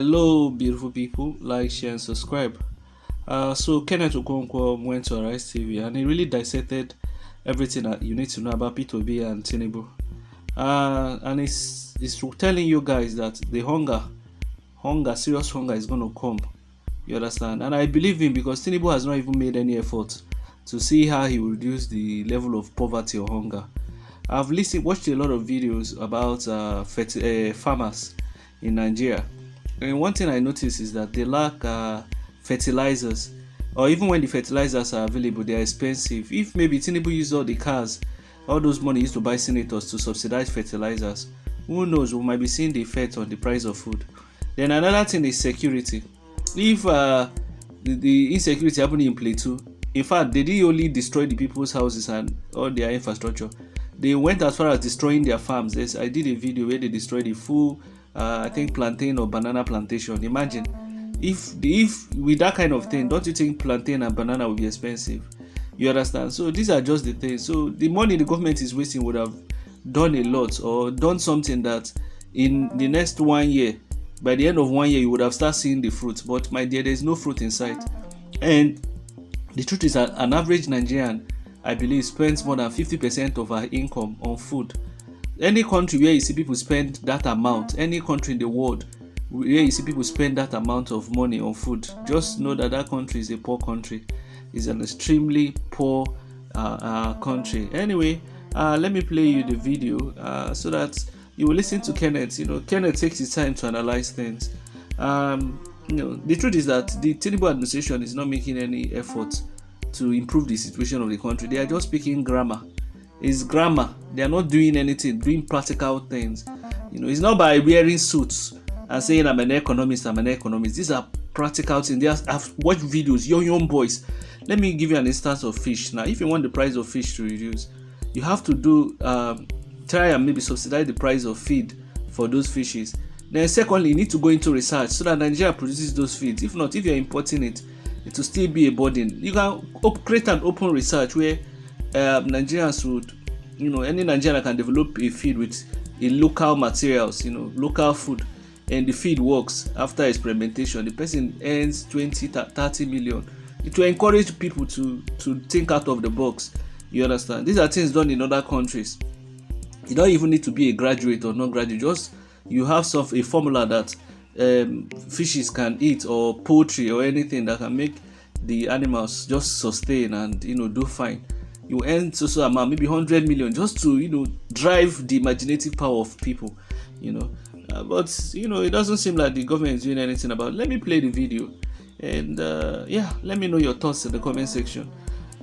Hello, beautiful people. Like, share, and subscribe. So Kenneth Okwonkwo went to Arise TV and he really dissected everything that you need to know about P2B and Tinubu. And it's telling you guys that the serious hunger is going to come. You understand? And I believe him because Tinubu has not even made any effort to see how he will reduce the level of poverty or hunger. I've watched a lot of videos about farmers in Nigeria. And one thing I noticed is that they lack fertilizers, or even when the fertilizers are available, they are expensive. If maybe Tinubu used all the cars, all those money used to buy senators to subsidize fertilizers, who knows, we might be seeing the effect on the price of food. Then another thing is security. If the insecurity happening in Plateau, in fact, they didn't only destroy the people's houses and all their infrastructure. They went as far as destroying their farms. I did a video where they destroyed the full I think plantain or banana plantation. Imagine if with that kind of thing, don't you think plantain and banana will be expensive? You understand? So these are just the things. So the money the government is wasting would have done a lot or done something that in the next 1 year, by the end of 1 year, you would have started seeing the fruit. But my dear, there's no fruit in sight. And the truth is that an average Nigerian, I believe, spends more than 50% of our income on food. Any country where you see people spend that amount, any country in the world where you see people spend that amount of money on food, just know that that country is a poor country. It's an extremely poor country. Anyway, let me play you the video so that you will listen to Kenneth. Kenneth takes his time to analyze things. The truth is that the Tinubu administration is not making any effort to improve the situation of the country. They are just speaking grammar. It's grammar. They are not doing anything, doing practical things. It's not by wearing suits and saying I'm an economist. These are practical things. I've watched videos, young boys. Let me give you an instance of fish. Now, if you want the price of fish to reduce, you have to try and maybe subsidize the price of feed for those fishes. Then secondly, you need to go into research so that Nigeria produces those feeds. If not, if you're importing it will still be a burden. You can create an open research where Nigerians would, any Nigerian can develop a feed with local materials, local food, and the feed works after experimentation. The person earns 20, 30 million. It will encourage people to think out of the box. You understand? These are things done in other countries. You don't even need to be a graduate or not graduate. Just you have a formula that fishes can eat, or poultry, or anything that can make the animals just sustain and do fine. You earn so amount, maybe 100 million, just to drive the imaginative power of people. But it doesn't seem like the government is doing anything about it. Let me play the video, and let me know your thoughts in the comment section.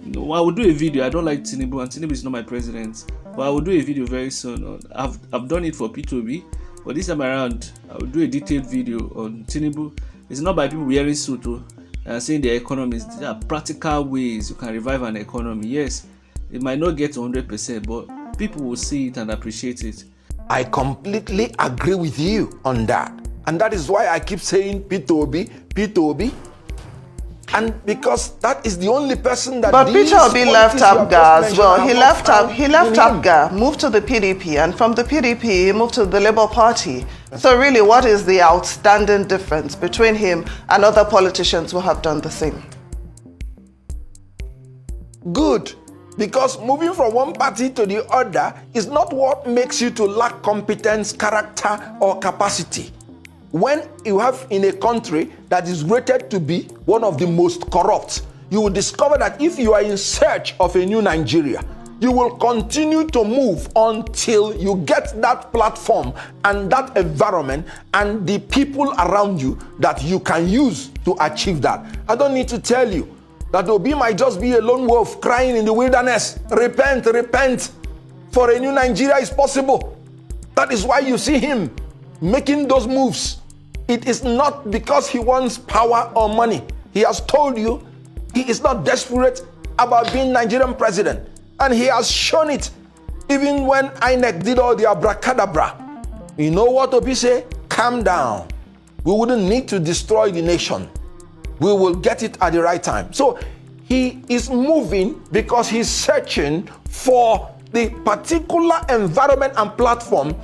I will do a video. I don't like Tinubu, and Tinubu is not my president, but I will do a video very soon. I've done it for P2B, but this time around I will do a detailed video on Tinubu. It's not by people wearing suit and saying the economy. There are practical ways you can revive an economy. Yes, it might not get 100%, but people will see it and appreciate it. I completely agree with you on that. And that is why I keep saying P2B, P2B. And because that is the only person that. But Peter Obi left Abga as well. He left Abga, moved to the PDP, and from the PDP he moved to the Labour Party. So really, what is the outstanding difference between him and other politicians who have done the same? Good. Because moving from one party to the other is not what makes you to lack competence, character, or capacity. When you have in a country that is rated to be one of the most corrupt, you will discover that if you are in search of a new Nigeria, you will continue to move until you get that platform and that environment and the people around you that you can use to achieve that. I don't need to tell you that Obi might just be a lone wolf crying in the wilderness. Repent, repent, for a new Nigeria is possible. That is why you see him making those moves. It is not because he wants power or money. He has told you he is not desperate about being Nigerian president. And he has shown it even when INEC did all the abracadabra. You know what Obi say? Calm down. We wouldn't need to destroy the nation. We will get it at the right time. So he is moving because he's searching for the particular environment and platform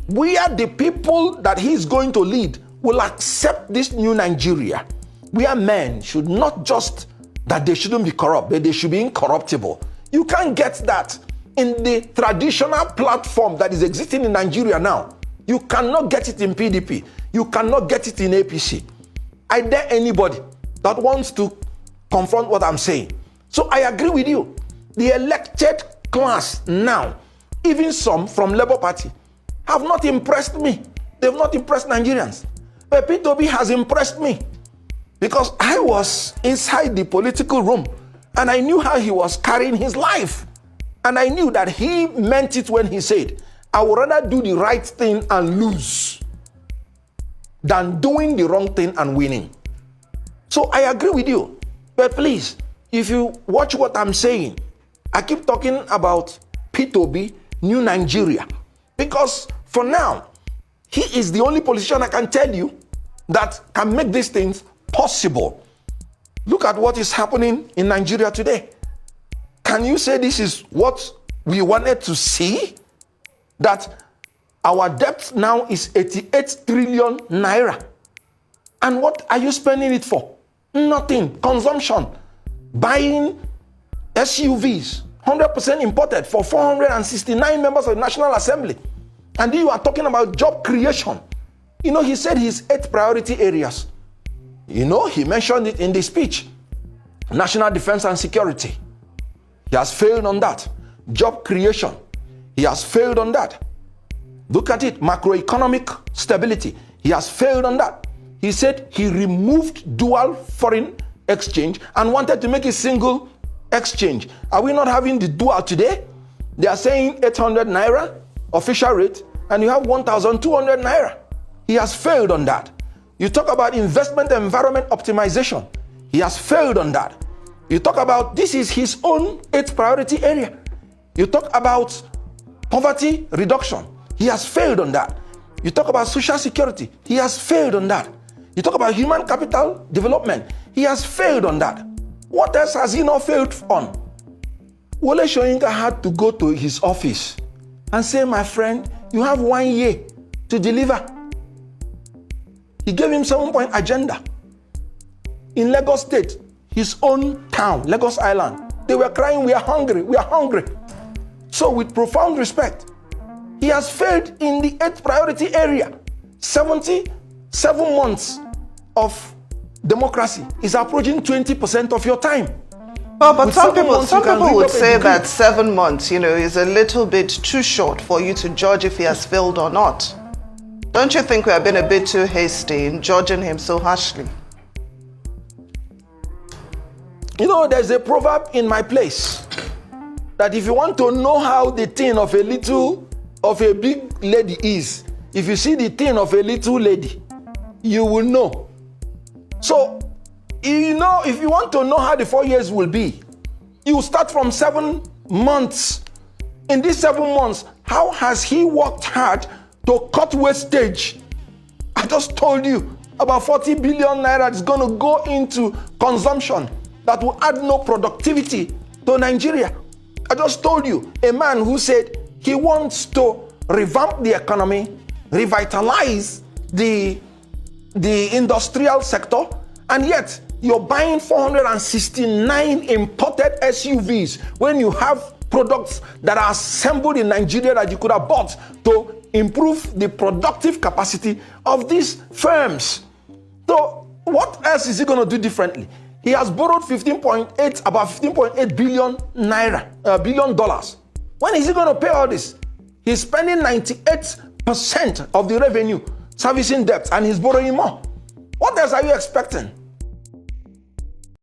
where the people that he's going to lead will accept this new Nigeria, where men should not just that they shouldn't be corrupt, but they should be incorruptible. You can't get that in the traditional platform that is existing in Nigeria now. You cannot get it in PDP. You cannot get it in APC. I dare anybody that wants to confront what I'm saying. So I agree with you. The elected class now, even some from Labour Party, have not impressed me. They've not impressed Nigerians. But P2B has impressed me because I was inside the political room and I knew how he was carrying his life. And I knew that he meant it when he said, I would rather do the right thing and lose than doing the wrong thing and winning. So I agree with you. But please, if you watch what I'm saying, I keep talking about P2B, New Nigeria. Because for now, he is the only politician I can tell you that can make these things possible. Look at what is happening in Nigeria today. Can you say this is what we wanted to see? That our debt now is 88 trillion naira. And what are you spending it for? Nothing. Consumption. Buying SUVs, 100% imported for 469 members of the National Assembly. And you are talking about job creation. You know, he said his 8 priority areas. You know, he mentioned it in the speech. National defense and security. He has failed on that. Job creation. He has failed on that. Look at it. Macroeconomic stability. He has failed on that. He said he removed dual foreign exchange and wanted to make a single exchange. Are we not having the dual today? They are saying 800 naira official rate and you have 1,200 naira. He has failed on that. You talk about investment environment optimization. He has failed on that. You talk about this is his own 8th priority area. You talk about poverty reduction. He has failed on that. You talk about social security. He has failed on that. You talk about human capital development. He has failed on that. What else has he not failed on? Wole Soyinka had to go to his office and say, my friend, you have 1 year to deliver. He gave him 7-point agenda. In Lagos State, his own town, Lagos Island, they were crying, we are hungry, we are hungry. So with profound respect, he has failed in the 8th priority area. 77 months of democracy is approaching 20% of your time. Well, but some people would say degree. that 7 months, is a little bit too short for you to judge if he has failed or not. Don't you think we have been a bit too hasty in judging him so harshly? You know, there's a proverb in my place that if you want to know how the thing of a big lady is, if you see the thing of a little lady, you will know. So, if you want to know how the 4 years will be, you start from 7 months. In these 7 months, how has he worked hard to cut wastage? I just told you about 40 billion naira is going to go into consumption that will add no productivity to Nigeria. I just told you a man who said he wants to revamp the economy, revitalize the industrial sector, and yet you're buying 469 imported SUVs when you have products that are assembled in Nigeria that you could have bought to improve the productive capacity of these firms. So what else is he going to do differently? He has borrowed about 15.8 billion naira, $billion. When is he going to pay all this? He's spending 98% of the revenue servicing debt and he's borrowing more. What else are you expecting?